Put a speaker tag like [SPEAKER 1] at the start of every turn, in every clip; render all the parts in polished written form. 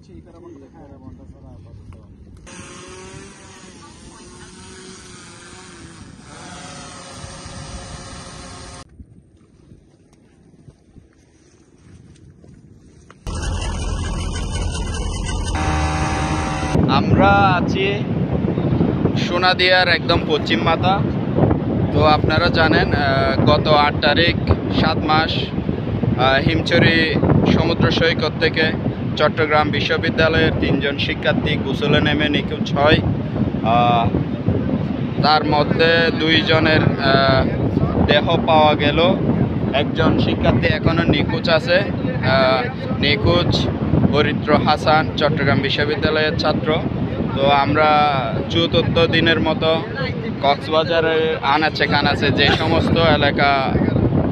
[SPEAKER 1] আমরা আছি সোনাদিয়ার একদম পশ্চিম মাথা। তো আপনারা জানেন গত 8 তারিখ 7 মাস হিমছড়ি সমুদ্র সৈকত থেকে চট্টগ্রাম বিশ্ববিদ্যালয়ের 3 জন শিক্ষার্থী গোসলে নেমে নিখোঁজ হয়। তার মধ্যে 2 জনের দেহ পাওয়া গেল। একজন শিক্ষার্থী এখনো নিখোঁজ আছে। নিখোঁজ হরিত্র হাসান, চট্টগ্রাম বিশ্ববিদ্যালয়ের ছাত্র। তো আমরা ৪র্থ দিনের মতো কক্সবাজারের আনাচে কানাচে যে সমস্ত এলাকা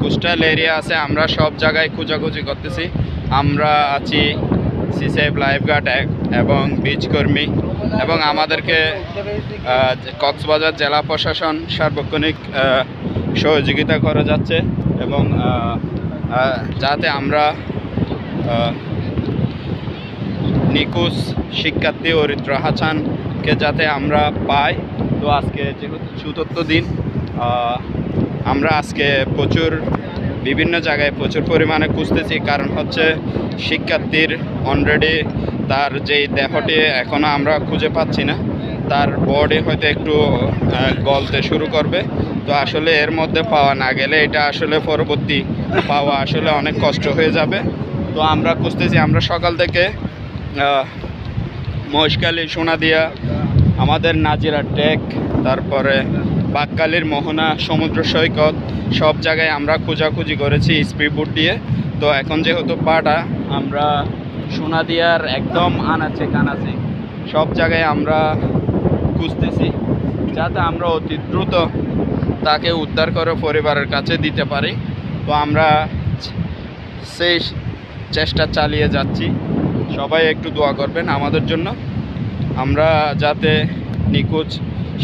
[SPEAKER 1] কোস্টাল এরিয়া আছে আমরা সব জায়গায় খোঁজাখুঁজি করতেছি। আমরা আছি সিসেফ লাইফগার্ড এবং বিচ কর্মী এবং আমাদেরকে কক্সবাজার জেলা প্রশাসন সার্বক্ষণিক সহযোগিতা করে যাচ্ছে এবং যাতে আমরা নিখোঁজ শিক্ষার্থী হরিত্র হাসানকে যাতে আমরা পাই। তো আজকে যেহেতু ৪র্থ দিন, আমরা আজকে বিভিন্ন জায়গায় প্রচুর পরিমাণে খুঁজতেছি। কারণ হচ্ছে শিক্ষার্থীর অলরেডি তার যেই দেহটি এখনও আমরা খুঁজে পাচ্ছি না, তার বডি হয়তো একটু গলতে শুরু করবে। তো আসলে এর মধ্যে পাওয়া না গেলে এটা আসলে পরবর্তী পাওয়া আসলে অনেক কষ্ট হয়ে যাবে। তো আমরা খুঁজতেছি। আমরা সকাল থেকে মহেশখালী, সোনাদিয়া, আমাদের নাজিরা টেক, তারপরে বাকখালীর মোহনা, সমুদ্র সৈকত সব জায়গায় আমরা খোঁজাখুঁজি করেছি স্পিডবোট দিয়ে। তো এখন যেহেতু পাটা আমরা সোনাদিয়ার একদম আনাচে কানাচে সব জায়গায় আমরা খুঁজতেছি যাতে আমরা অতি দ্রুত তাকে উদ্ধার করে পরিবারের কাছে দিতে পারি। তো আমরা সেই চেষ্টা চালিয়ে যাচ্ছি। সবাই একটু দোয়া করবেন আমাদের জন্য, আমরা যাতে নিখোঁজ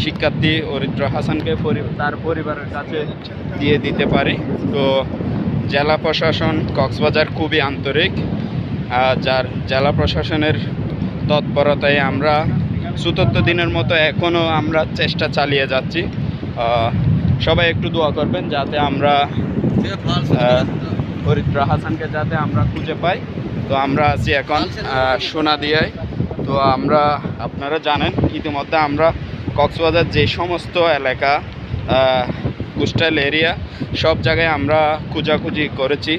[SPEAKER 1] শিক্ষার্থী হরিত্র হাসানকে তার পরিবারের কাছে দিয়ে দিতে পারি। তো জেলা প্রশাসন কক্সবাজার খুবই আন্তরিক, যার জেলা প্রশাসনের তৎপরতায় আমরা ৪র্থ দিনের মতো এখনও আমরা চেষ্টা চালিয়ে যাচ্ছি। সবাই একটু দোয়া করবেন যাতে আমরা হরিত্র হাসানকে যাতে আমরা খুঁজে পাই। তো আমরা আছি এখন সোনাদিয়ায়। তো আপনারা জানেন ইতিমধ্যে আমরা কক্সবাজার যে সমস্ত এলাকা কোস্টাল এরিয়া সব জায়গায় আমরা খোঁজাখুঁজি করেছি।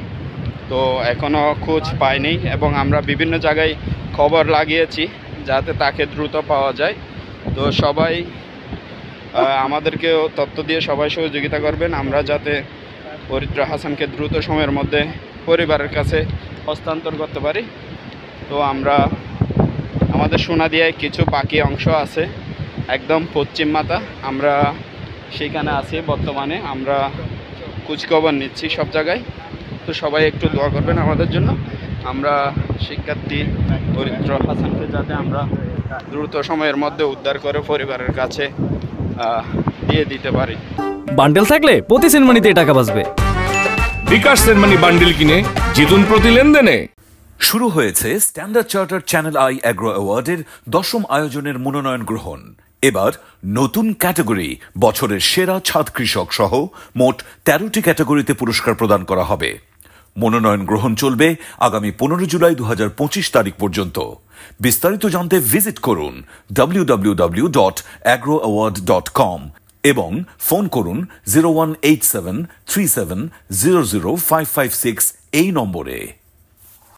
[SPEAKER 1] তো এখনও খোঁজ পাইনি এবং আমরা বিভিন্ন জায়গায় খবর লাগিয়েছি যাতে তাকে দ্রুত পাওয়া যায়। তো সবাই আমাদেরকেও তথ্য দিয়ে সবাই সহযোগিতা করবেন আমরা যাতে হরিত্র হাসানকে দ্রুত সময়ের মধ্যে পরিবারের কাছে হস্তান্তর করতে পারি। তো আমাদের সোনাদিয়ায় কিছু বাকি অংশ আছে একদম পশ্চিম মাথা, আমরা সেখানে আছি বর্তমানে। আমরা খোঁজখবর নিচ্ছি সব জায়গায়। তো সবাই একটু দোয়া করবেন আমাদের জন্য, আমরা শিক্ষার্থী হরিত্র হাসানকে যাতে আমরা দ্রুত সময়ের মধ্যে উদ্ধার করে পরিবারের কাছে দিয়ে দিতে পারি।
[SPEAKER 2] বান্ডেল থাকলে প্রতি সেনমানিতে টাকা বাঁচবে।
[SPEAKER 3] বিকাশ সেনমানি বান্ডেল কিনে জিতুন প্রতি লেনদেনে।
[SPEAKER 4] শুরু হয়েছে standard charter channel I agro অ্যাওয়ার্ডের 10ম আয়োজনের মনোনয়ন গ্রহণ। এবার নতুন ক্যাটাগরি বছরের সেরা ছাদ কৃষক সহ মোট 13টি ক্যাটাগরিতে পুরস্কার প্রদান করা হবে। মনোনয়ন গ্রহণ চলবে আগামী 15 জুলাই 2025 তারিখ পর্যন্ত। বিস্তারিত জানতে ভিজিট করুন www.agroaward.com এবং ফোন করুন 018737000556 এই নম্বরে।